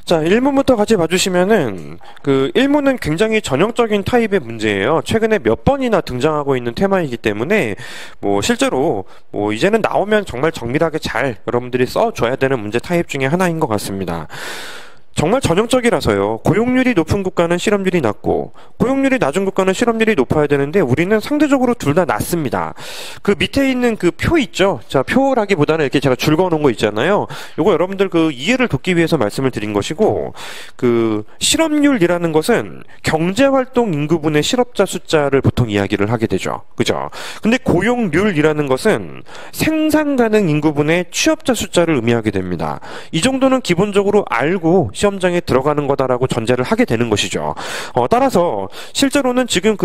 자, 1문부터 같이 봐주시면은, 1문은 굉장히 전형적인 타입의 문제예요. 최근에 몇 번이나 등장하고 있는 테마이기 때문에, 실제로, 이제는 나오면 정말 정밀하게 잘 여러분들이 써줘야 되는 문제 타입 중에 하나인 것 같습니다. 정말 전형적이라서요. 고용률이 높은 국가는 실업률이 낮고 고용률이 낮은 국가는 실업률이 높아야 되는데 우리는 상대적으로 둘 다 낮습니다. 그 밑에 있는 그 표 있죠? 자, 표라기보다는 이렇게 제가 줄 그어놓은 거 있잖아요. 요거 여러분들 그 이해를 돕기 위해서 말씀을 드린 것이고, 실업률이라는 것은 경제활동 인구분의 실업자 숫자를 보통 이야기를 하게 되죠. 그죠? 근데 고용률이라는 것은 생산 가능 인구분의 취업자 숫자를 의미하게 됩니다. 이 정도는 기본적으로 알고 시험장에 들어가는 거다라고 전제를 하게 되는 것이죠. 따라서 실제로는 지금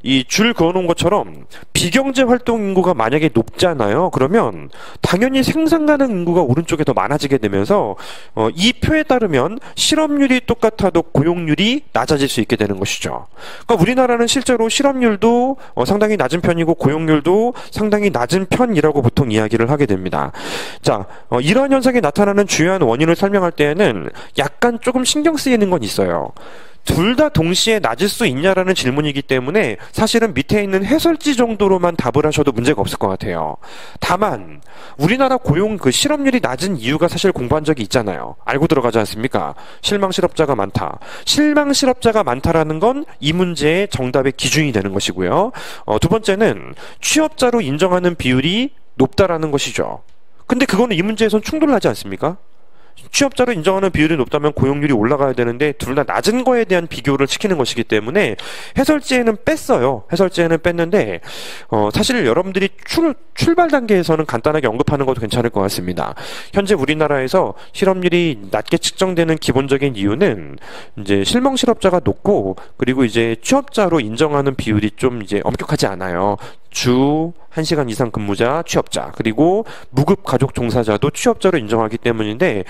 이 줄 그어놓은 것처럼 비경제 활동 인구가 만약에 높잖아요. 그러면 당연히 생산 가능 인구가 오른쪽에 더 많아지게 되면서 이 표에 따르면 실업률이 똑같아도 고용률이 낮아질 수 있게 되는 것이죠. 그러니까 우리나라는 실제로 실업률도 상당히 낮은 편이고 고용률도 상당히 낮은 편이라고 보통 이야기를 하게 됩니다. 자, 이러한 현상이 나타나는 주요한 원인을 설명할 때에는 약간 조금 신경 쓰이는 건 있어요. 둘 다 동시에 낮을 수 있냐라는 질문이기 때문에 사실은 밑에 있는 해설지 정도로만 답을 하셔도 문제가 없을 것 같아요. 다만 우리나라 실업률이 낮은 이유가 사실 공부한 적이 있잖아요. 알고 들어가지 않습니까? 실망 실업자가 많다. 실망 실업자가 많다라는 건 이 문제의 정답의 기준이 되는 것이고요. 두 번째는 취업자로 인정하는 비율이 높다라는 것이죠. 근데 그거는 이 문제에선 충돌하지 않습니까? 취업자로 인정하는 비율이 높다면 고용률이 올라가야 되는데 둘 다 낮은 거에 대한 비교를 시키는 것이기 때문에 해설지에는 뺐어요. 해설지에는 뺐는데 사실 여러분들이 출발 단계에서는 간단하게 언급하는 것도 괜찮을 것 같습니다. 현재 우리나라에서 실업률이 낮게 측정되는 기본적인 이유는 이제 실명 실업자가 높고 그리고 이제 취업자로 인정하는 비율이 좀 이제 엄격하지 않아요. 주 1시간 이상 근무자 취업자 그리고 무급 가족 종사자도 취업자로 인정하기 때문인데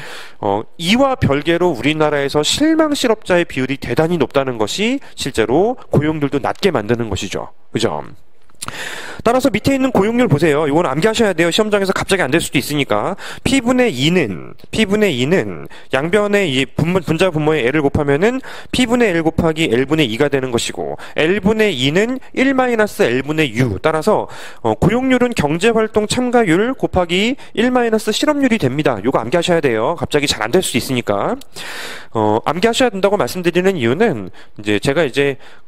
이와 별개로 우리나라에서 실망 실업자의 비율이 대단히 높다는 것이 실제로 고용률도 낮게 만드는 것이죠. 그죠? 따라서 밑에 있는 고용률 보세요. 이건 암기하셔야 돼요. 시험장에서 갑자기 안 될 수도 있으니까. P분의 2는 양변의 이 분자 분모의 L을 곱하면은 P분의 L 곱하기 L분의 2가 되는 것이고 L분의 2는 1-L분의 U. 따라서 고용률은 경제활동 참가율 곱하기 1- 실업률이 됩니다. 이거 암기하셔야 돼요. 갑자기 잘 안 될 수도 있으니까. 암기하셔야 된다고 말씀드리는 이유는 제가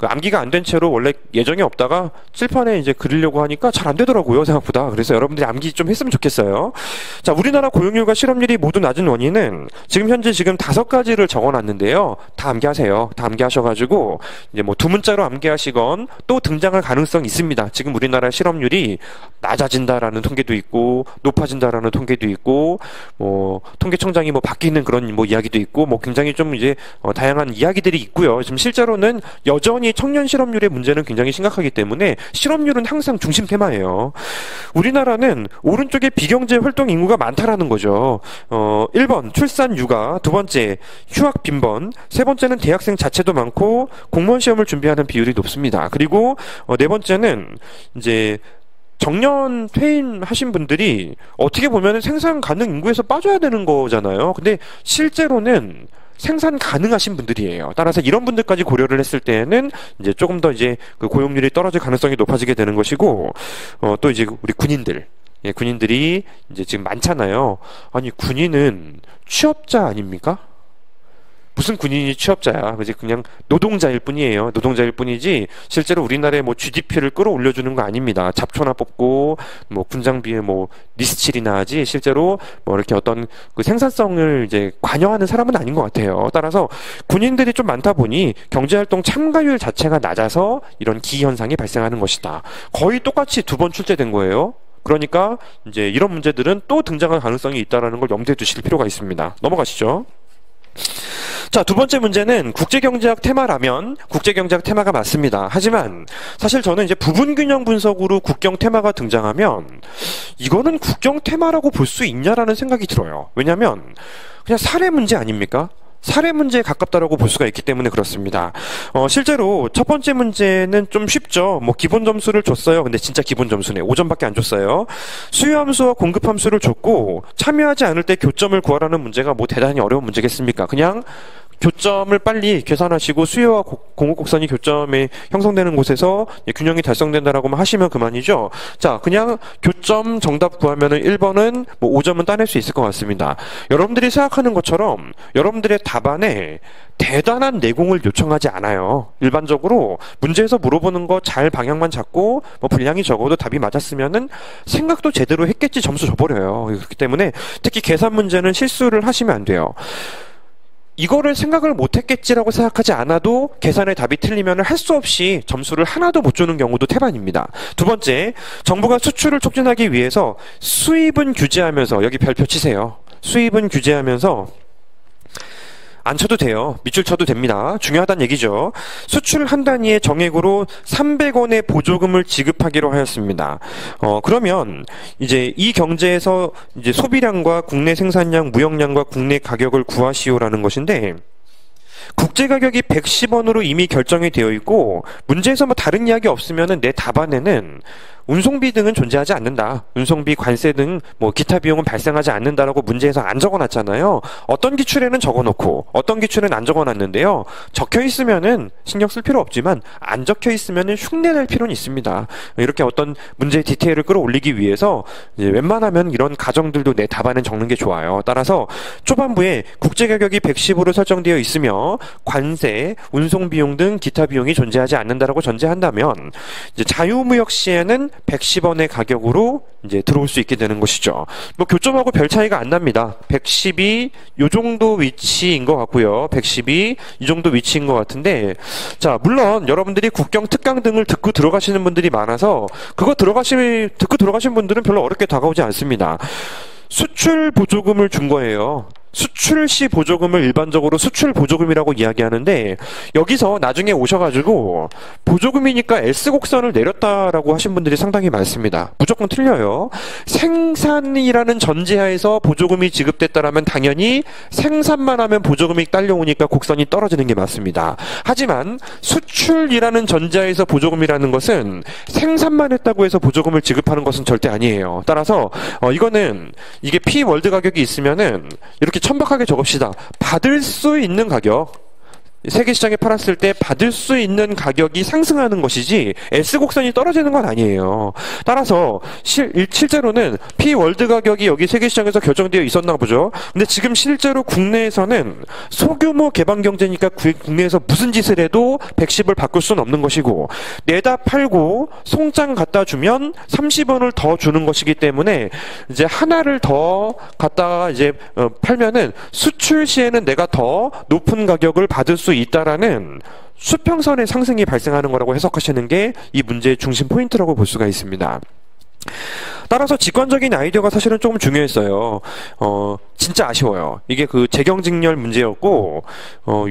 암기가 안 된 채로 원래 예정이 없다가 칠판에 그리려고 하니까 잘 안 되더라고요, 생각보다. 그래서 여러분들이 암기 좀 했으면 좋겠어요. 자, 우리나라 고용률과 실업률이 모두 낮은 원인은 현재 5가지를 적어놨는데요. 다 암기하세요. 다 암기하셔가지고 두 문자로 암기하시건 또 등장할 가능성이 있습니다. 지금 우리나라 실업률이 낮아진다라는 통계도 있고 높아진다라는 통계도 있고 통계청장이 바뀌는 그런 이야기도 있고 굉장히 좀 다양한 이야기들이 있고요. 지금 실제로는 여전히 청년 실업률의 문제는 굉장히 심각하기 때문에 실업률은 항상 중심 테마예요. 우리나라는 오른쪽에 비경제 활동 인구가 많다라는 거죠. 1번 출산 육아, 두 번째 휴학 빈번, 세 번째는 대학생 자체도 많고 공무원 시험을 준비하는 비율이 높습니다. 그리고 네 번째는 정년 퇴임하신 분들이 어떻게 보면 생산 가능 인구에서 빠져야 되는 거잖아요. 근데 실제로는 생산 가능하신 분들이에요. 따라서 이런 분들까지 고려를 했을 때에는 조금 더 그 고용률이 떨어질 가능성이 높아지게 되는 것이고, 또 우리 군인들. 예, 군인들이 지금 많잖아요. 아니, 군인은 취업자 아닙니까? 무슨 군인이 취업자야. 그냥 노동자일 뿐이에요. 노동자일 뿐이지 실제로 우리나라의 GDP를 끌어올려주는 거 아닙니다. 잡초나 뽑고 군장비에 리스칠이나 하지 실제로 이렇게 어떤 그 생산성을 관여하는 사람은 아닌 것 같아요. 따라서 군인들이 좀 많다 보니 경제활동 참가율 자체가 낮아서 이런 기현상이 발생하는 것이다. 거의 똑같이 2번 출제된 거예요. 그러니까 이런 문제들은 또 등장할 가능성이 있다는 걸 염두에 두실 필요가 있습니다. 넘어가시죠. 자, 두 번째 문제는 국제경제학 테마라면 국제경제학 테마가 맞습니다. 하지만 사실 저는 부분균형 분석으로 국경 테마가 등장하면 이거는 국경 테마라고 볼 수 있냐라는 생각이 들어요. 왜냐하면 그냥 사례 문제 아닙니까? 사례 문제에 가깝다라고 볼 수가 있기 때문에 그렇습니다. 실제로 첫 번째 문제는 좀 쉽죠. 뭐 기본 점수를 줬어요. 근데 진짜 기본 점수네. 5점밖에 안 줬어요. 수요함수와 공급함수를 줬고 참여하지 않을 때 교점을 구하라는 문제가 뭐 대단히 어려운 문제겠습니까? 그냥 교점을 빨리 계산하시고 수요와 공급 곡선이 교점에 형성되는 곳에서 균형이 달성된다라고만 하시면 그만이죠. 자, 그냥 교점 정답 구하면은 1번은 뭐 5점은 따낼 수 있을 것 같습니다. 여러분들이 생각하는 것처럼 여러분들의 답안에 대단한 내공을 요청하지 않아요. 일반적으로 문제에서 물어보는 거 잘 방향만 잡고 뭐 분량이 적어도 답이 맞았으면은 생각도 제대로 했겠지 점수 줘버려요. 그렇기 때문에 특히 계산 문제는 실수를 하시면 안 돼요. 이거를 생각을 못했겠지라고 생각하지 않아도 계산의 답이 틀리면 할 수 없이 점수를 하나도 못 주는 경우도 태반입니다. 두 번째, 정부가 수출을 촉진하기 위해서 수입은 규제하면서, 여기 별표 치세요. 수입은 규제하면서 안 쳐도 돼요. 밑줄 쳐도 됩니다. 중요하다는 얘기죠. 수출 한 단위의 정액으로 300원의 보조금을 지급하기로 하였습니다. 그러면 이제 이 경제에서 이제 소비량과 국내 생산량, 무역량과 국내 가격을 구하시오라는 것인데, 국제 가격이 110원으로 이미 결정이 되어 있고 문제에서 뭐 다른 이야기 없으면은 내 답안에는 운송비 등은 존재하지 않는다. 운송비, 관세 등 뭐 기타 비용은 발생하지 않는다라고 문제에서 안 적어놨잖아요. 어떤 기출에는 적어놓고 어떤 기출에는 안 적어놨는데요. 적혀 있으면은 신경 쓸 필요 없지만 안 적혀 있으면은 흉내낼 필요는 있습니다. 이렇게 어떤 문제의 디테일을 끌어올리기 위해서 이제 웬만하면 이런 가정들도 내 답안에 적는 게 좋아요. 따라서 초반부에 국제 가격이 110으로 설정되어 있으며 관세, 운송 비용 등 기타 비용이 존재하지 않는다라고 전제한다면 이제 자유무역 시에는 110원의 가격으로 이제 들어올 수 있게 되는 것이죠. 뭐 교점하고 별 차이가 안 납니다. 110이 요 정도 위치인 것 같고요. 110이 이 정도 위치인 것 같은데, 자, 물론 여러분들이 국경 특강 등을 듣고 들어가시는 분들이 많아서 듣고 들어가신 분들은 별로 어렵게 다가오지 않습니다. 수출 보조금을 준 거예요. 수출 시 보조금을 일반적으로 수출 보조금이라고 이야기하는데, 여기서 나중에 오셔가지고 보조금이니까 S곡선을 내렸다라고 하신 분들이 상당히 많습니다. 무조건 틀려요. 생산이라는 전제하에서 보조금이 지급됐다라면 당연히 생산만 하면 보조금이 딸려오니까 곡선이 떨어지는 게 맞습니다. 하지만 수출이라는 전제하에서 보조금이라는 것은 생산만 했다고 해서 보조금을 지급하는 것은 절대 아니에요. 따라서 이거는 이게 P월드 가격이 있으면은 이렇게 천박하게 적읍시다. 받을 수 있는 가격, 세계시장에 팔았을 때 받을 수 있는 가격이 상승하는 것이지 S곡선이 떨어지는 건 아니에요. 따라서 실제로는 P월드 가격이 여기 세계시장에서 결정되어 있었나 보죠. 근데 지금 실제로 국내에서는 소규모 개방경제니까 국내에서 무슨 짓을 해도 110을 바꿀 수는 없는 것이고, 내다 팔고 송장 갖다 주면 30원을 더 주는 것이기 때문에 이제 하나를 더 갖다가 이제 팔면은 수출 시에는 내가 더 높은 가격을 받을 수 있다라는 수평선의 상승이 발생하는 거라고 해석하시는 게 이 문제의 중심 포인트라고 볼 수가 있습니다. 따라서 직관적인 아이디어가 사실은 조금 중요했어요. 진짜 아쉬워요. 이게 그 재경직렬 문제였고,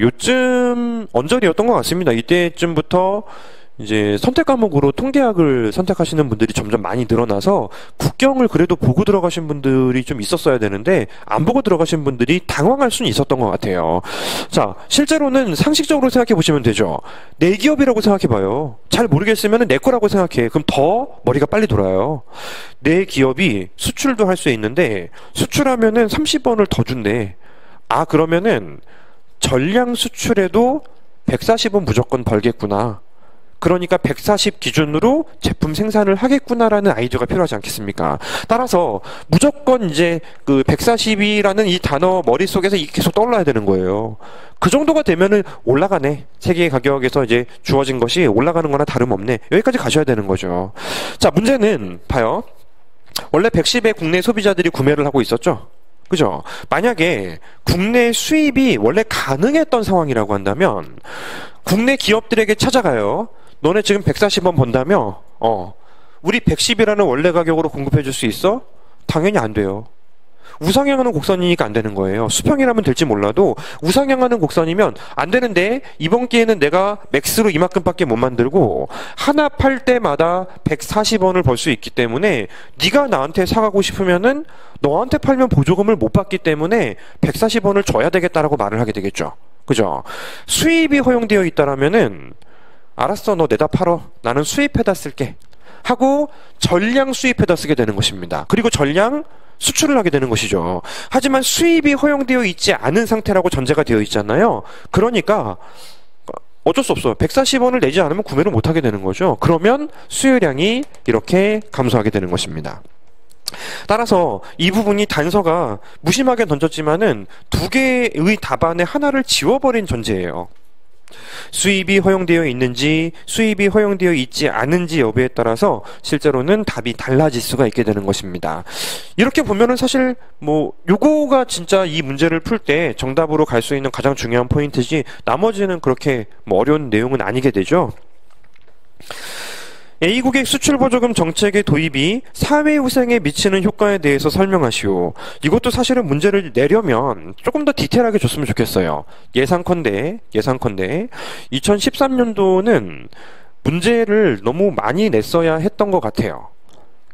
요즘 언저리였던 것 같습니다. 이때쯤부터 이제 선택 과목으로 통계학을 선택하시는 분들이 점점 많이 늘어나서 국경을 그래도 보고 들어가신 분들이 좀 있었어야 되는데 안 보고 들어가신 분들이 당황할 수는 있었던 것 같아요. 자, 실제로는 상식적으로 생각해 보시면 되죠. 내 기업이라고 생각해 봐요. 잘 모르겠으면 내 거라고 생각해. 그럼 더 머리가 빨리 돌아요. 내 기업이 수출도 할 수 있는데 수출하면은 30원을 더 준대. 아, 그러면은 전량 수출에도 140원 무조건 벌겠구나. 그러니까 140 기준으로 제품 생산을 하겠구나라는 아이디어가 필요하지 않겠습니까? 따라서 무조건 이제 그 140이라는 이 단어 머릿속에서 계속 떠올라야 되는 거예요. 그 정도가 되면은 올라가네. 세계 가격에서 이제 주어진 것이 올라가는 거나 다름없네. 여기까지 가셔야 되는 거죠. 자, 문제는 봐요. 원래 110에 국내 소비자들이 구매를 하고 있었죠. 그죠? 만약에 국내 수입이 원래 가능했던 상황이라고 한다면 국내 기업들에게 찾아가요. 너네 지금 140원 번다며? 우리 110이라는 원래 가격으로 공급해 줄 수 있어? 당연히 안 돼요. 우상향하는 곡선이니까 안 되는 거예요. 수평이라면 될지 몰라도 우상향하는 곡선이면 안 되는데 이번 기회는 내가 맥스로 이만큼밖에 못 만들고 하나 팔 때마다 140원을 벌 수 있기 때문에 네가 나한테 사가고 싶으면은 너한테 팔면 보조금을 못 받기 때문에 140원을 줘야 되겠다라고 말을 하게 되겠죠. 그죠? 수입이 허용되어 있다라면은 알았어, 너 내다 팔어. 나는 수입해다 쓸게. 하고 전량 수입해다 쓰게 되는 것입니다. 그리고 전량 수출을 하게 되는 것이죠. 하지만 수입이 허용되어 있지 않은 상태라고 전제가 되어 있잖아요. 그러니까 어쩔 수 없어요. 140원을 내지 않으면 구매를 못 하게 되는 거죠. 그러면 수요량이 이렇게 감소하게 되는 것입니다. 따라서 이 부분이 단서가 무심하게 던졌지만은 두 개의 답안의 하나를 지워버린 전제예요. 수입이 허용되어 있는지 수입이 허용되어 있지 않은지 여부에 따라서 실제로는 답이 달라질 수가 있게 되는 것입니다. 이렇게 보면은 사실 뭐 요거가 진짜 이 문제를 풀 때 정답으로 갈 수 있는 가장 중요한 포인트지 나머지는 그렇게 뭐 어려운 내용은 아니게 되죠. A국의 수출보조금 정책의 도입이 사회후생에 미치는 효과에 대해서 설명하시오. 이것도 사실은 문제를 내려면 조금 더 디테일하게 줬으면 좋겠어요. 예상컨대 2013년도는 문제를 너무 많이 냈어야 했던 것 같아요.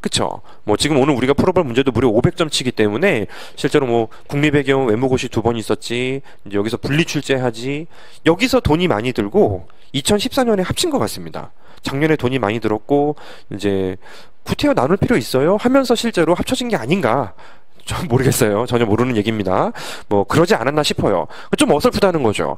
그쵸? 뭐 지금 오늘 우리가 풀어볼 문제도 무려 500점 치기 때문에 실제로 뭐 국립외교원 외무고시 2번 있었지, 이제 여기서 분리출제하지, 여기서 돈이 많이 들고 2014년에 합친 것 같습니다. 작년에 돈이 많이 들었고 이제 구태여 나눌 필요 있어요? 하면서 실제로 합쳐진 게 아닌가? 좀 모르겠어요. 전혀 모르는 얘기입니다. 뭐 그러지 않았나 싶어요. 좀 어설프다는 거죠.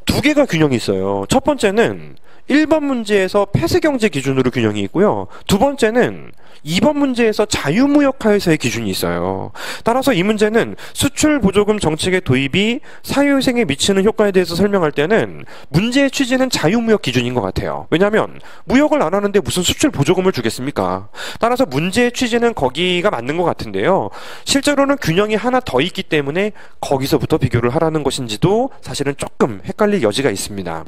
두 개가 균형이 있어요. 첫 번째는 1번 문제에서 폐쇄경제 기준으로 균형이 있고요. 두 번째는 2번 문제에서 자유무역화에서의 기준이 있어요. 따라서 이 문제는 수출보조금 정책의 도입이 사회생에 미치는 효과에 대해서 설명할 때는 문제의 취지는 자유무역 기준인 것 같아요. 왜냐하면 무역을 안 하는데 무슨 수출보조금을 주겠습니까? 따라서 문제의 취지는 거기가 맞는 것 같은데요. 실제로는 균형이 하나 더 있기 때문에 거기서부터 비교를 하라는 것인지도 사실은 조금 헷갈릴 여지가 있습니다.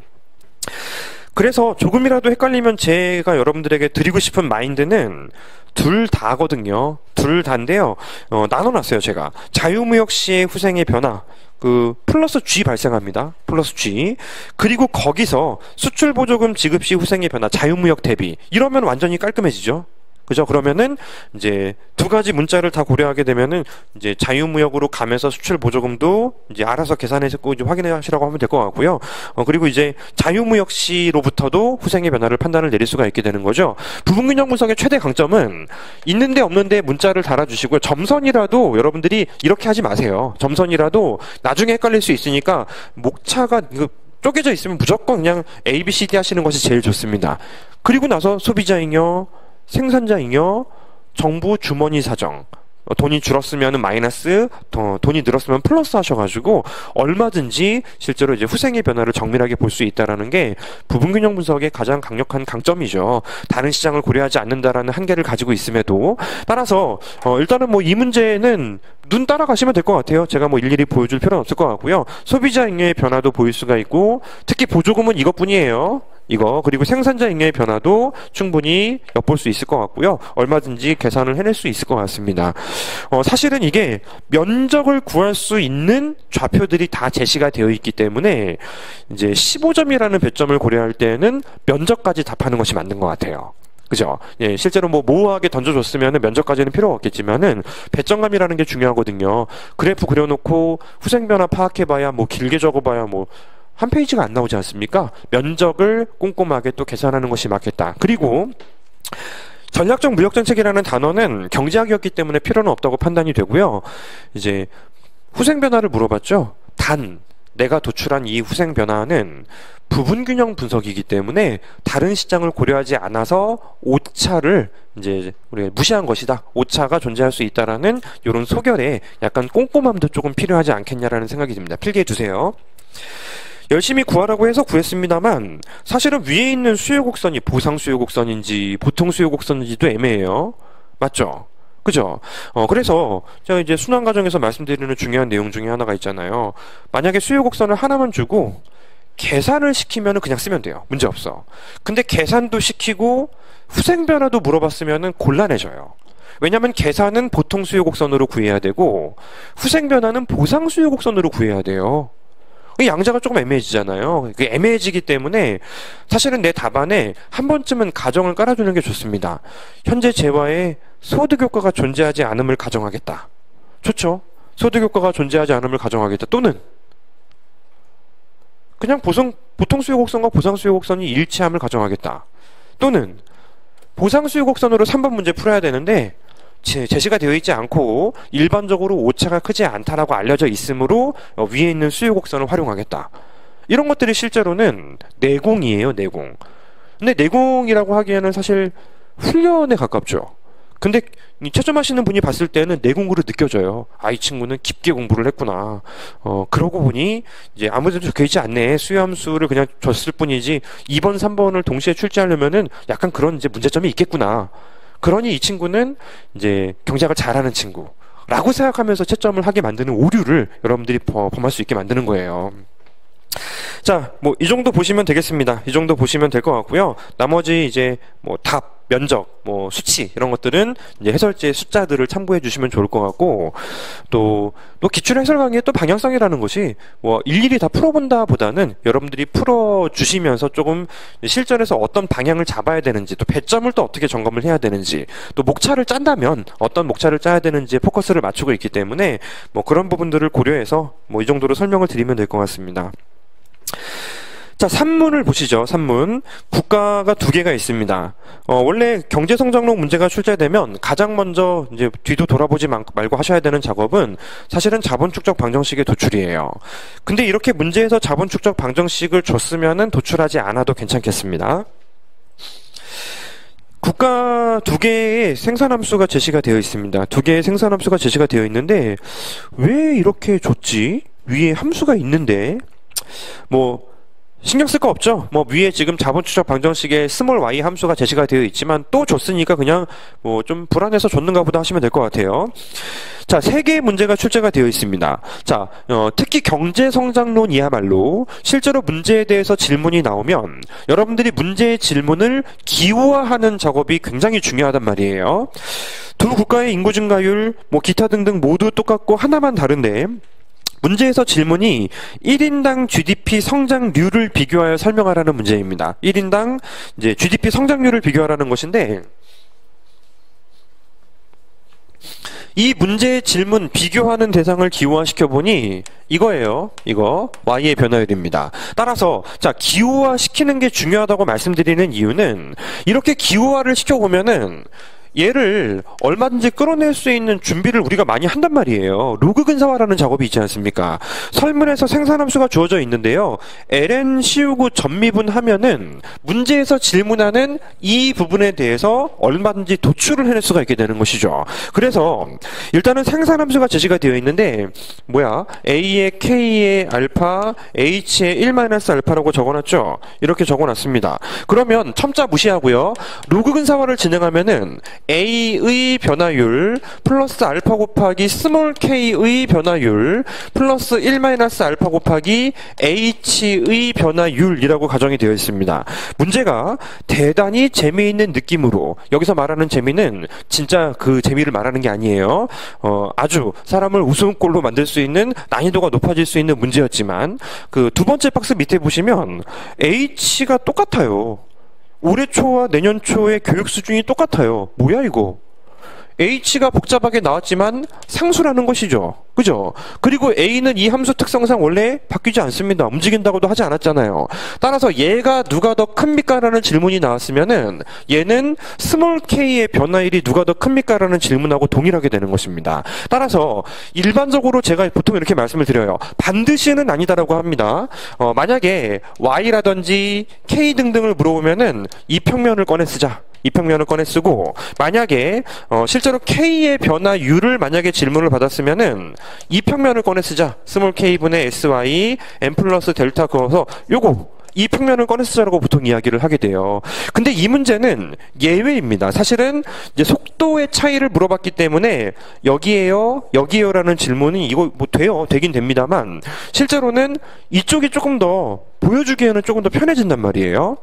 그래서 조금이라도 헷갈리면 제가 여러분들에게 드리고 싶은 마인드는 둘 다거든요. 둘 다인데요. 나눠놨어요, 제가. 자유무역 시의 후생의 변화. 플러스 G 발생합니다. 플러스 G. 그리고 거기서 수출보조금 지급 시 후생의 변화, 자유무역 대비. 이러면 완전히 깔끔해지죠. 그죠? 그러면은 이제 두 가지 문자를 다 고려하게 되면은 이제 자유무역으로 가면서 수출 보조금도 이제 알아서 계산해서 이제 확인하시라고 하면 될 것 같고요. 그리고 이제 자유무역 시로부터도 후생의 변화를 판단을 내릴 수가 있게 되는 거죠. 부분균형 분석의 최대 강점은 있는데 없는데 문자를 달아주시고요. 점선이라도 여러분들이 이렇게 하지 마세요. 점선이라도 나중에 헷갈릴 수 있으니까 목차가 쪼개져 있으면 무조건 그냥 A, B, C, D 하시는 것이 제일 좋습니다. 그리고 나서 소비자잉여, 생산자잉여, 정부 주머니 사정, 돈이 줄었으면 마이너스, 돈이 늘었으면 플러스 하셔가지고 얼마든지 실제로 이제 후생의 변화를 정밀하게 볼 수 있다라는 게 부분균형 분석의 가장 강력한 강점이죠. 다른 시장을 고려하지 않는다라는 한계를 가지고 있음에도 따라서 일단은 뭐 이 문제는 눈 따라가시면 될 것 같아요. 제가 뭐 일일이 보여줄 필요는 없을 것 같고요. 소비자 잉여의 변화도 보일 수가 있고 특히 보조금은 이것뿐이에요. 이거 그리고 생산자 잉여의 변화도 충분히 엿볼 수 있을 것 같고요. 얼마든지 계산을 해낼 수 있을 것 같습니다. 사실은 이게 면적을 구할 수 있는 좌표들이 다 제시가 되어 있기 때문에 이제 15점이라는 배점을 고려할 때는 면적까지 답하는 것이 맞는 것 같아요. 그죠? 예, 실제로 뭐 모호하게 던져줬으면 면적까지는 필요가 없겠지만은 배점감이라는 게 중요하거든요. 그래프 그려놓고 후생변화 파악해봐야 뭐 길게 적어봐야 뭐 한 페이지가 안 나오지 않습니까? 면적을 꼼꼼하게 또 계산하는 것이 맞겠다. 그리고 전략적 무역정책이라는 단어는 경제학이었기 때문에 필요는 없다고 판단이 되고요. 이제 후생변화를 물어봤죠. 단 내가 도출한 이 후생변화는 부분균형 분석이기 때문에 다른 시장을 고려하지 않아서 오차를 이제 우리가 무시한 것이다. 오차가 존재할 수 있다라는 이런 소결에 약간 꼼꼼함도 조금 필요하지 않겠냐라는 생각이 듭니다. 필기해 두세요. 열심히 구하라고 해서 구했습니다만 사실은 위에 있는 수요곡선이 보상수요곡선인지 보통수요곡선인지도 애매해요. 맞죠? 그죠? 그래서 제가 이제 순환 과정에서 말씀드리는 중요한 내용 중에 하나가 있잖아요. 만약에 수요곡선을 하나만 주고 계산을 시키면 그냥 쓰면 돼요. 문제없어. 근데 계산도 시키고 후생변화도 물어봤으면 곤란해져요. 왜냐하면 계산은 보통 수요 곡선으로 구해야 되고 후생 변화는 보상 수요 곡선으로 구해야 돼요. 이 양자가 조금 애매해지잖아요. 그 애매해지기 때문에 사실은 내 답안에 한 번쯤은 가정을 깔아주는 게 좋습니다. 현재 재화에 소득 효과가 존재하지 않음을 가정하겠다. 좋죠? 소득 효과가 존재하지 않음을 가정하겠다. 또는 그냥 보통 수요 곡선과 보상 수요 곡선이 일치함을 가정하겠다. 또는 보상 수요 곡선으로 3번 문제 풀어야 되는데 제시가 되어 있지 않고 일반적으로 오차가 크지 않다라고 알려져 있으므로 위에 있는 수요 곡선을 활용하겠다. 이런 것들이 실제로는 내공이에요, 내공. 근데 내공이라고 하기에는 사실 훈련에 가깝죠. 근데 채점하시는 분이 봤을 때는 내공으로 느껴져요. 아, 이 친구는 깊게 공부를 했구나. 그러고 보니 이제 아무데도 적혀 있지 않네. 수요함수를 그냥 줬을 뿐이지 2번, 3번을 동시에 출제하려면은 약간 그런 이제 문제점이 있겠구나. 그러니 이 친구는 이제 경제학을 잘하는 친구라고 생각하면서 채점을 하게 만드는 오류를 여러분들이 범할 수 있게 만드는 거예요. 자, 뭐 이 정도 보시면 되겠습니다. 이 정도 보시면 될 것 같고요. 나머지 이제 뭐 답, 면적, 뭐 수치 이런 것들은 이제 해설지의 숫자들을 참고해 주시면 좋을 것 같고, 또 기출 해설 강의의 또 방향성이라는 것이 뭐 일일이 다 풀어본다보다는 여러분들이 풀어 주시면서 조금 실전에서 어떤 방향을 잡아야 되는지, 또 배점을 또 어떻게 점검을 해야 되는지, 또 목차를 짠다면 어떤 목차를 짜야 되는지에 포커스를 맞추고 있기 때문에 뭐 그런 부분들을 고려해서 뭐 이 정도로 설명을 드리면 될 것 같습니다. 자, 산문을 보시죠. 산문. 국가가 두 개가 있습니다. 원래 경제성장록 문제가 출제되면 가장 먼저 이제 뒤도 돌아보지 말고 하셔야 되는 작업은 사실은 자본축적 방정식의 도출이에요. 근데 이렇게 문제에서 자본축적 방정식을 줬으면은 도출하지 않아도 괜찮겠습니다. 국가 두 개의 생산함수가 제시가 되어 있습니다. 두 개의 생산함수가 제시가 되어 있는데 왜 이렇게 줬지? 위에 함수가 있는데 뭐 신경 쓸 거 없죠. 뭐 위에 지금 자본축적 방정식에 스몰 y 함수가 제시가 되어 있지만 또 줬으니까 그냥 뭐 좀 불안해서 줬는가 보다 하시면 될 것 같아요. 자, 세 개의 문제가 출제가 되어 있습니다. 자, 특히 경제성장론이야말로 실제로 문제에 대해서 질문이 나오면 여러분들이 문제의 질문을 기호화하는 작업이 굉장히 중요하단 말이에요. 두 국가의 인구 증가율, 뭐 기타 등등 모두 똑같고 하나만 다른데 문제에서 질문이 1인당 GDP 성장률을 비교하여 설명하라는 문제입니다. 1인당 이제 GDP 성장률을 비교하라는 것인데 이 문제의 질문 비교하는 대상을 기호화시켜 보니 이거예요. 이거 Y의 변화율입니다. 따라서 자, 기호화시키는 게 중요하다고 말씀드리는 이유는 이렇게 기호화를 시켜보면은 얘를 얼마든지 끌어낼 수 있는 준비를 우리가 많이 한단 말이에요. 로그 근사화라는 작업이 있지 않습니까? 설문에서 생산함수가 주어져 있는데요. ln 씌우고 전미분 하면은 문제에서 질문하는 이 부분에 대해서 얼마든지 도출을 해낼 수가 있게 되는 것이죠. 그래서 일단은 생산함수가 제시가 되어 있는데 뭐야? a의 k의 알파, h의 1-알파라고 적어놨죠? 이렇게 적어놨습니다. 그러면 첨자 무시하고요. 로그 근사화를 진행하면은 a의 변화율 플러스 알파 곱하기 스몰 k의 변화율 플러스 1-알파 곱하기 h의 변화율이라고 가정이 되어 있습니다. 문제가 대단히 재미있는 느낌으로, 여기서 말하는 재미는 진짜 그 재미를 말하는 게 아니에요. 아주 사람을 웃음꼴로 만들 수 있는 난이도가 높아질 수 있는 문제였지만 그 두 번째 박스 밑에 보시면 h가 똑같아요. 올해 초와 내년 초의 교육 수준이 똑같아요. 뭐야 이거? H가 복잡하게 나왔지만 상수라는 것이죠. 그죠? 그리고 A는 이 함수 특성상 원래 바뀌지 않습니다. 움직인다고도 하지 않았잖아요. 따라서 얘가 누가 더 큽니까? 라는 질문이 나왔으면은 얘는 스몰 k의 변화율이 누가 더 큽니까? 라는 질문하고 동일하게 되는 것입니다. 따라서 일반적으로 제가 보통 이렇게 말씀을 드려요. 반드시는 아니다라고 합니다. 만약에 y라든지 k 등등을 물어보면은 이 평면을 꺼내 쓰자. 이 평면을 꺼내 쓰고, 만약에 실제로 k의 변화율을 만약에 질문을 받았으면은 이 평면을 꺼내 쓰자. 스몰 k분의 sy n 플러스 델타 그어서 요거 이 평면을 꺼내 쓰자라고 보통 이야기를 하게 돼요. 근데 이 문제는 예외입니다. 사실은 이제 속도의 차이를 물어봤기 때문에 여기에요라는 질문이 이거 뭐 되긴 됩니다만 실제로는 이쪽이 조금 더 보여주기에는 조금 더 편해진단 말이에요.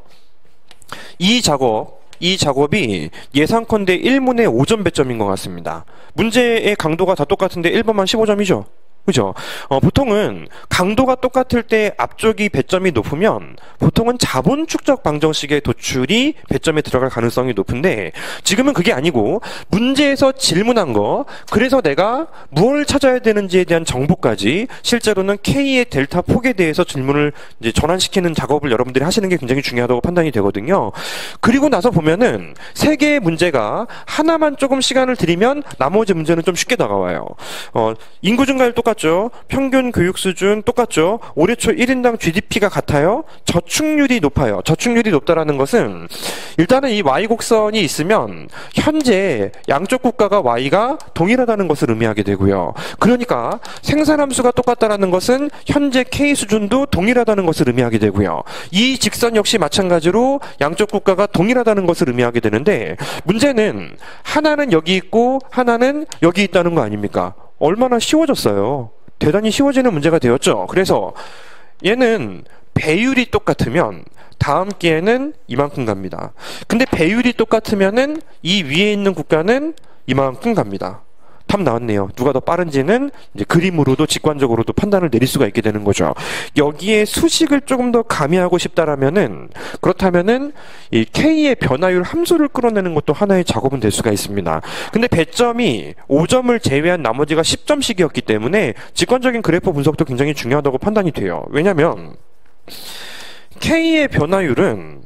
이 작업 이 작업이 예상컨대 1문의 5점 배점인 것 같습니다. 문제의 강도가 다 똑같은데 1번만 15점이죠. 그죠? 보통은 강도가 똑같을 때 앞쪽이 배점이 높으면 보통은 자본 축적 방정식의 도출이 배점에 들어갈 가능성이 높은데 지금은 그게 아니고 문제에서 질문한 거, 그래서 내가 무엇을 찾아야 되는지에 대한 정보까지 실제로는 K의 델타 폭에 대해서 질문을 이제 전환시키는 작업을 여러분들이 하시는 게 굉장히 중요하다고 판단이 되거든요. 그리고 나서 보면은 세 개의 문제가 하나만 조금 시간을 들이면 나머지 문제는 좀 쉽게 다가와요. 인구 증가율 똑같죠. 평균 교육 수준 똑같죠. 올해 초 1인당 GDP가 같아요. 저축률이 높아요. 저축률이 높다라는 것은 일단은 이 Y 곡선이 있으면 현재 양쪽 국가가 Y가 동일하다는 것을 의미하게 되고요. 그러니까 생산함수가 똑같다라는 것은 현재 K 수준도 동일하다는 것을 의미하게 되고요. 이 직선 역시 마찬가지로 양쪽 국가가 동일하다는 것을 의미하게 되는데 문제는 하나는 여기 있고 하나는 여기 있다는 거 아닙니까? 얼마나 쉬워졌어요. 대단히 쉬워지는 문제가 되었죠. 그래서 얘는 배율이 똑같으면 다음 기회는 이만큼 갑니다. 근데 배율이 똑같으면은 이 위에 있는 국가는 이만큼 갑니다. 답 나왔네요. 누가 더 빠른지는 이제 그림으로도 직관적으로도 판단을 내릴 수가 있게 되는 거죠. 여기에 수식을 조금 더 가미하고 싶다라면은, 그렇다면은 이 K의 변화율 함수를 끌어내는 것도 하나의 작업은 될 수가 있습니다. 근데 배점이 5점을 제외한 나머지가 10점씩이었기 때문에 직관적인 그래프 분석도 굉장히 중요하다고 판단이 돼요. 왜냐면 K의 변화율은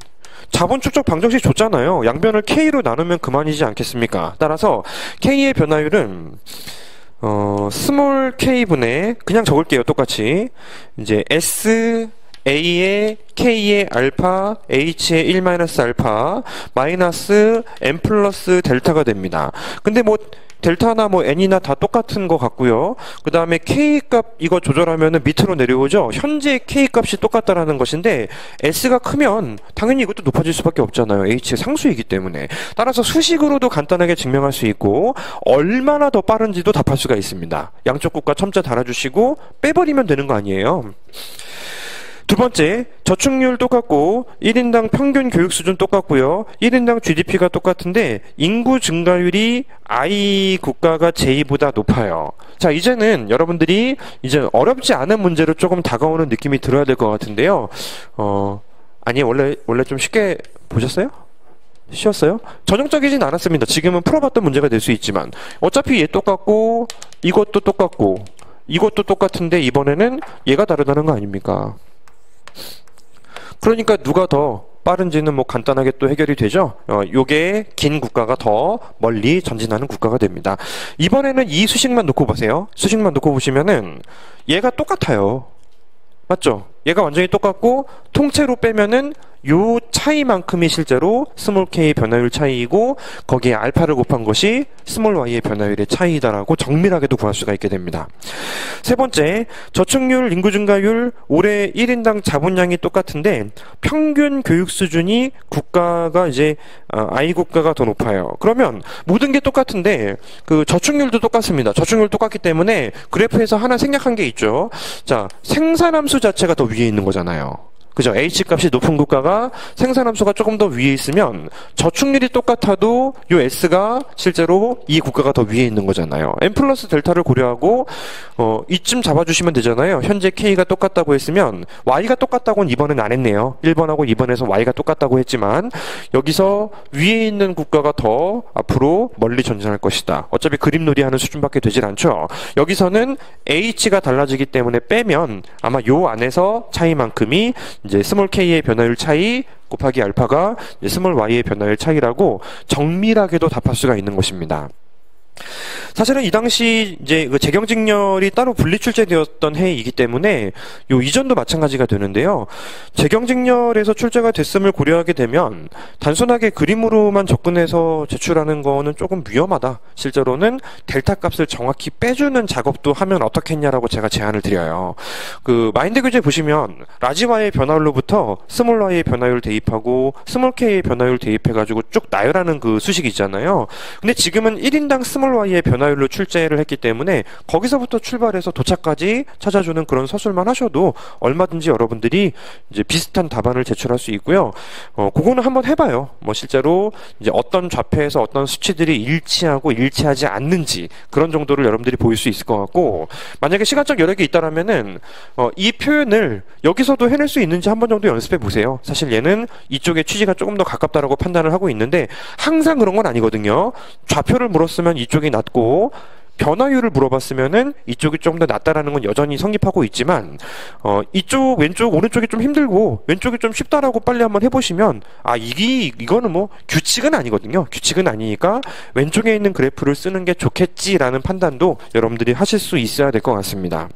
자본 축적 방정식 줬잖아요. 양변을 K로 나누면 그만이지 않겠습니까? 따라서 K의 변화율은 스몰 K분의, 그냥 적을게요. 똑같이 이제 S A의 K의 알파 H의 1-알파 마이너스 N 플러스 델타가 됩니다. 근데 뭐 델타나 뭐 n이나 다 똑같은 것 같고요. 그 다음에 K값 이거 조절하면은 밑으로 내려오죠. 현재 K값이 똑같다라는 것인데 S가 크면 당연히 이것도 높아질 수밖에 없잖아요. H의 상수이기 때문에. 따라서 수식으로도 간단하게 증명할 수 있고 얼마나 더 빠른지도 답할 수가 있습니다. 양쪽 국가 첨자 달아주시고 빼버리면 되는 거 아니에요. 두 번째, 저축률 똑같고 1인당 평균 교육 수준 똑같고요. 1인당 GDP가 똑같은데 인구 증가율이 I 국가가 J보다 높아요. 자, 이제는 여러분들이 이제 어렵지 않은 문제로 조금 다가오는 느낌이 들어야 될 것 같은데요. 아니 원래 좀 쉽게 보셨어요? 쉬웠어요? 전형적이진 않았습니다. 지금은 풀어봤던 문제가 될 수 있지만 어차피 얘 똑같고 이것도 똑같고 이것도 똑같은데 이번에는 얘가 다르다는 거 아닙니까? 그러니까 누가 더 빠른지는 뭐 간단하게 또 해결이 되죠. 요게 긴 국가가 더 멀리 전진하는 국가가 됩니다. 이번에는 이 수식만 놓고 보세요. 수식만 놓고 보시면은 얘가 똑같아요. 맞죠? 얘가 완전히 똑같고 통째로 빼면은 요 차이만큼이 실제로 스몰 k 변화율 차이이고 거기에 알파를 곱한 것이 스몰 y의 변화율의 차이다라고 정밀하게도 구할 수가 있게 됩니다. 세 번째, 저축률, 인구 증가율, 올해 1인당 자본량이 똑같은데 평균 교육 수준이 국가가 이제 I 국가가 더 높아요. 그러면 모든 게 똑같은데 그 저축률도 똑같습니다. 저축률 똑같기 때문에 그래프에서 하나 생략한 게 있죠. 자, 생산함수 자체가 더 위에 있는 거잖아요. 그죠? H값이 높은 국가가 생산함수가 조금 더 위에 있으면 저축률이 똑같아도 요 S가 실제로 이 국가가 더 위에 있는 거잖아요. N 플러스 델타를 고려하고 이쯤 잡아주시면 되잖아요. 현재 K가 똑같다고 했으면 Y가 똑같다고는 이번엔 안 했네요. 1번하고 2번에서 Y가 똑같다고 했지만 여기서 위에 있는 국가가 더 앞으로 멀리 전진할 것이다. 어차피 그림놀이 하는 수준밖에 되질 않죠. 여기서는 H가 달라지기 때문에 빼면 아마 요 안에서 차이만큼이 이제 스몰 k의 변화율 차이 곱하기 알파가 스몰 y의 변화율 차이라고 정밀하게도 답할 수가 있는 것입니다. 사실은 이 당시 이제 그 재경직렬이 따로 분리 출제되었던 해이기 때문에 요 이전도 마찬가지가 되는데요. 재경직렬에서 출제가 됐음을 고려하게 되면 단순하게 그림으로만 접근해서 제출하는 거는 조금 위험하다. 실제로는 델타 값을 정확히 빼주는 작업도 하면 어떻겠냐라고 제가 제안을 드려요. 그 마인드 교재 보시면 라지 y의 변화율로부터 스몰 y의 변화율 대입하고 스몰 k의 변화율 대입해가지고 쭉 나열하는 그 수식이 있잖아요. 근데 지금은 1인당 스몰 스몰 y의 변화율로 출제를 했기 때문에 거기서부터 출발해서 도착까지 찾아주는 그런 서술만 하셔도 얼마든지 여러분들이 이제 비슷한 답안을 제출할 수 있고요. 그거는 한번 해봐요. 뭐 실제로 이제 어떤 좌표에서 어떤 수치들이 일치하고 일치하지 않는지 그런 정도를 여러분들이 보일 수 있을 것 같고, 만약에 시간적 여력이 있다라면은 이 표현을 여기서도 해낼 수 있는지 한 번 정도 연습해 보세요. 사실 얘는 이쪽의 취지가 조금 더 가깝다라고 판단을 하고 있는데 항상 그런 건 아니거든요. 좌표를 물었으면 이쪽이 낫고 변화율을 물어봤으면은 이쪽이 좀 더 낫다라는 건 여전히 성립하고 있지만, 이쪽, 왼쪽, 오른쪽이 좀 힘들고 왼쪽이 좀 쉽다라고 빨리 한번 해보시면, 이거는 뭐 규칙은 아니거든요. 규칙은 아니니까 왼쪽에 있는 그래프를 쓰는 게 좋겠지라는 판단도 여러분들이 하실 수 있어야 될 것 같습니다.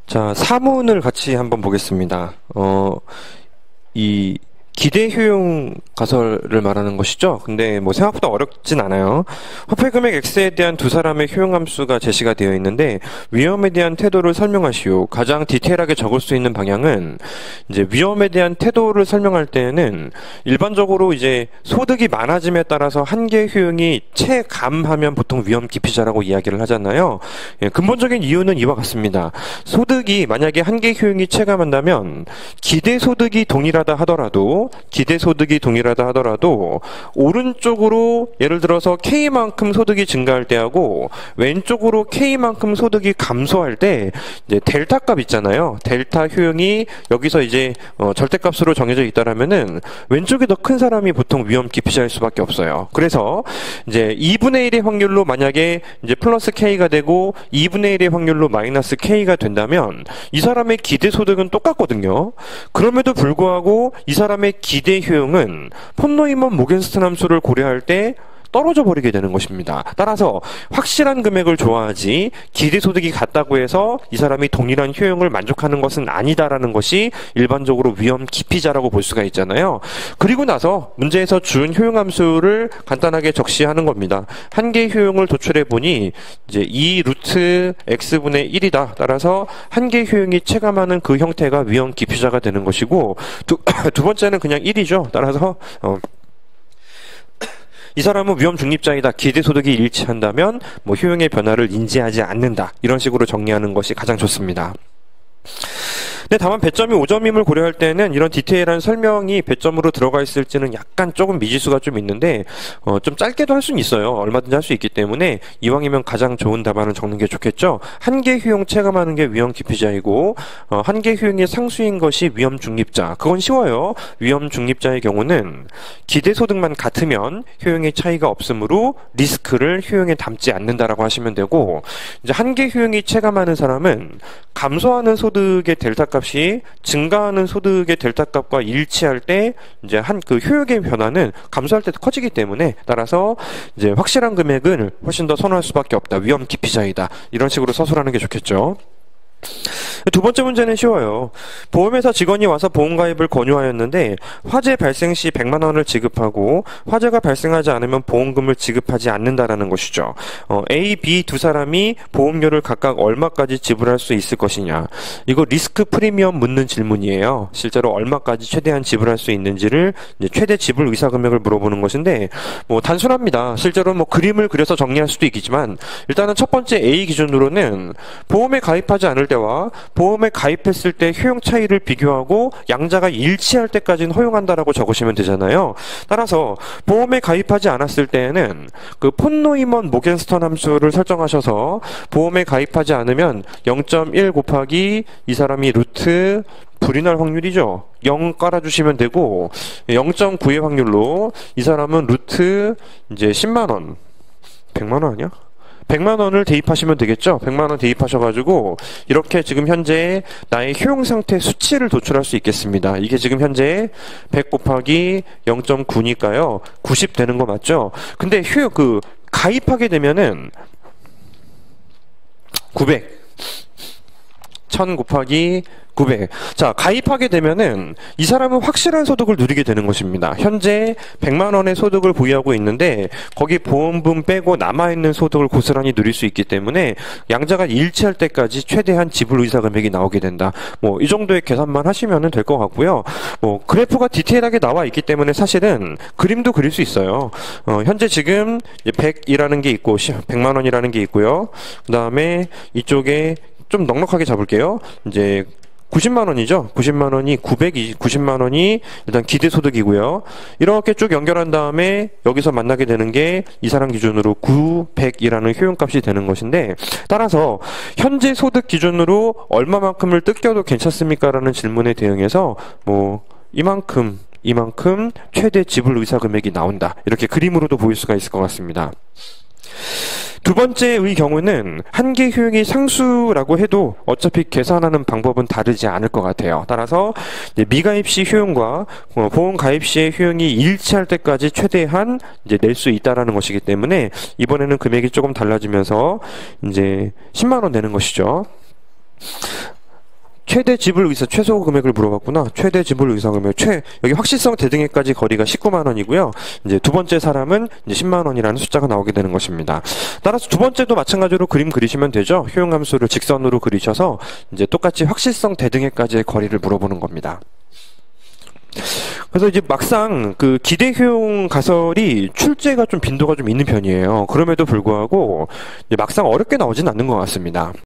자, 사문을 같이 한번 보겠습니다. 이 기대 효용 가설을 말하는 것이죠. 근데 뭐 생각보다 어렵진 않아요. 화폐 금액 X에 대한 두 사람의 효용 함수가 제시가 되어 있는데 위험에 대한 태도를 설명하시오. 가장 디테일하게 적을 수 있는 방향은, 이제 위험에 대한 태도를 설명할 때에는 일반적으로 이제 소득이 많아짐에 따라서 한계 효용이 체감하면 보통 위험 기피자라고 이야기를 하잖아요. 근본적인 이유는 이와 같습니다. 소득이 만약에 한계 효용이 체감한다면 기대 소득이 동일하다 하더라도 오른쪽으로 예를 들어서 K만큼 소득이 증가할 때하고 왼쪽으로 K만큼 소득이 감소할 때 이제 델타 값 있잖아요. 델타 효용이 여기서 이제 절대값으로 정해져 있다라면은 왼쪽이 더 큰 사람이 보통 위험 기피자일 수밖에 없어요. 그래서 이제 2분의 1의 확률로 만약에 이제 플러스 K가 되고 2분의 1의 확률로 마이너스 K가 된다면 이 사람의 기대 소득은 똑같거든요. 그럼에도 불구하고 이 사람의 기대 효용은 폰 노이먼 모겐스턴 함수를 고려할 때 떨어져 버리게 되는 것입니다. 따라서 확실한 금액을 좋아하지 기대 소득이 같다고 해서 이 사람이 동일한 효용을 만족하는 것은 아니다라는 것이 일반적으로 위험 기피자라고 볼 수가 있잖아요. 그리고 나서 문제에서 준 효용 함수를 간단하게 적시하는 겁니다. 한계 효용을 도출해 보니 이제 2 루트 x분의 1이다. 따라서 한계 효용이 체감하는 그 형태가 위험 기피자가 되는 것이고, 두 번째는 그냥 1이죠. 따라서 이 사람은 위험 중립자이다. 기대 소득이 일치한다면 뭐 효용의 변화를 인지하지 않는다. 이런 식으로 정리하는 것이 가장 좋습니다. 근데 다만 배점이 5점임을 고려할 때는 이런 디테일한 설명이 배점으로 들어가 있을지는 약간 조금 미지수가 좀 있는데 좀 짧게도 할 수는 있어요. 얼마든지 할 수 있기 때문에 이왕이면 가장 좋은 답안을 적는 게 좋겠죠. 한계 효용 체감하는 게 위험 기피자이고 한계 효용이 상수인 것이 위험 중립자. 그건 쉬워요. 위험 중립자의 경우는 기대 소득만 같으면 효용의 차이가 없으므로 리스크를 효용에 담지 않는다라고 하시면 되고, 이제 한계 효용이 체감하는 사람은 감소하는 소득의 델타 값이 증가하는 소득의 델타 값과 일치할 때 이제 그 효용의 변화는 감소할 때 커지기 때문에, 따라서 이제 확실한 금액을 훨씬 더 선호할 수밖에 없다. 위험 기피자이다. 이런 식으로 서술하는 게 좋겠죠. 두 번째 문제는 쉬워요. 보험회사 직원이 와서 보험가입을 권유하였는데 화재 발생 시 100만 원을 지급하고 화재가 발생하지 않으면 보험금을 지급하지 않는다라는 것이죠. A, B 두 사람이 보험료를 각각 얼마까지 지불할 수 있을 것이냐. 이거 리스크 프리미엄 묻는 질문이에요. 실제로 얼마까지 최대한 지불할 수 있는지를 이제 최대 지불 의사 금액을 물어보는 것인데, 뭐 단순합니다. 실제로 뭐 그림을 그려서 정리할 수도 있겠지만, 일단은 첫 번째 A 기준으로는 보험에 가입하지 않을 때와 보험에 가입했을 때 효용 차이를 비교하고 양자가 일치할 때까지는 허용한다라고 적으시면 되잖아요. 따라서 보험에 가입하지 않았을 때에는 그 폰 노이먼 모겐스턴 함수를 설정하셔서 보험에 가입하지 않으면 0.1 곱하기 이 사람이 루트 불이 날 확률이죠. 0 깔아주시면 되고, 0.9의 확률로 이 사람은 루트 이제 10만 원, 100만 원 아니야? 100만 원을 대입하시면 되겠죠. 100만 원 대입하셔가지고 이렇게 지금 현재 나의 효용 상태 수치를 도출할 수 있겠습니다. 이게 지금 현재 100 곱하기 0.9니까요. 90 되는 거 맞죠? 근데 가입하게 되면은 900 1000 곱하기 900. 자, 가입하게 되면은 이 사람은 확실한 소득을 누리게 되는 것입니다. 현재 100만 원의 소득을 보유하고 있는데 거기 보험분 빼고 남아있는 소득을 고스란히 누릴 수 있기 때문에 양자가 일치할 때까지 최대한 지불 의사 금액이 나오게 된다. 뭐 이 정도의 계산만 하시면 될 것 같고요. 뭐 그래프가 디테일하게 나와 있기 때문에 사실은 그림도 그릴 수 있어요. 현재 지금 100이라는 게 있고 100만 원이라는 게 있고요. 그 다음에 이쪽에 좀 넉넉하게 잡을게요. 이제 90만 원이죠. 90만 원이 90만 원이 일단 기대소득이고요. 이렇게 쭉 연결한 다음에 여기서 만나게 되는 게 이 사람 기준으로 900이라는 효용값이 되는 것인데, 따라서 현재 소득 기준으로 얼마만큼을 뜯겨도 괜찮습니까? 라는 질문에 대응해서 뭐 이만큼 최대 지불 의사 금액이 나온다. 이렇게 그림으로도 보일 수가 있을 것 같습니다. 두 번째의 경우는 한계 효용이 상수라고 해도 어차피 계산하는 방법은 다르지 않을 것 같아요. 따라서 미가입 시 효용과 보험 가입 시의 효용이 일치할 때까지 최대한 이제 낼 수 있다라는 것이기 때문에 이번에는 금액이 조금 달라지면서 이제 10만 원 내는 것이죠. 최대 지불 의사, 최소 금액을 물어봤구나. 최대 지불 의사 금액, 여기 확실성 대등액까지 거리가 19만 원이고요. 이제 두 번째 사람은 이제 10만 원이라는 숫자가 나오게 되는 것입니다. 따라서 두 번째도 마찬가지로 그림 그리시면 되죠. 효용함수를 직선으로 그리셔서 이제 똑같이 확실성 대등액까지의 거리를 물어보는 겁니다. 그래서 이제 막상 그 기대 효용 가설이 출제가 좀 빈도가 좀 있는 편이에요. 그럼에도 불구하고 이제 막상 어렵게 나오진 않는 것 같습니다.